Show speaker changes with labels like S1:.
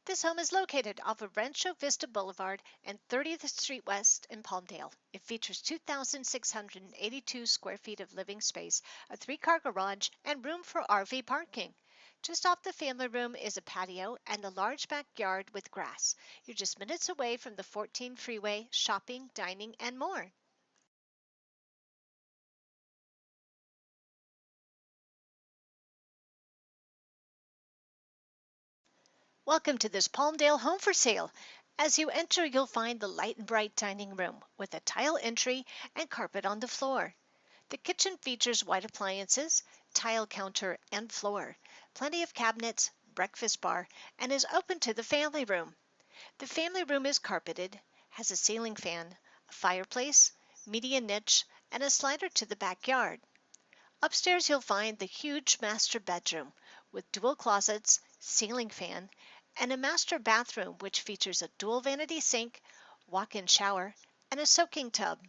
S1: This home is located off of Rancho Vista Boulevard and 30th Street West in Palmdale. It features 2,682 square feet of living space, a 3-car garage, and room for RV parking. Just off the family room is a patio and a large backyard with grass. You're just minutes away from the 14 freeway, shopping, dining, and more. Welcome to this Palmdale home for sale. As you enter, you'll find the light and bright dining room with a tile entry and carpet on the floor. The kitchen features white appliances, tile counter, and floor, plenty of cabinets, breakfast bar, and is open to the family room. The family room is carpeted, has a ceiling fan, a fireplace, media niche, and a slider to the backyard. Upstairs you'll find the huge master bedroom with dual closets, ceiling fan, and a master bathroom which features a dual vanity sink, walk-in shower, and a soaking tub.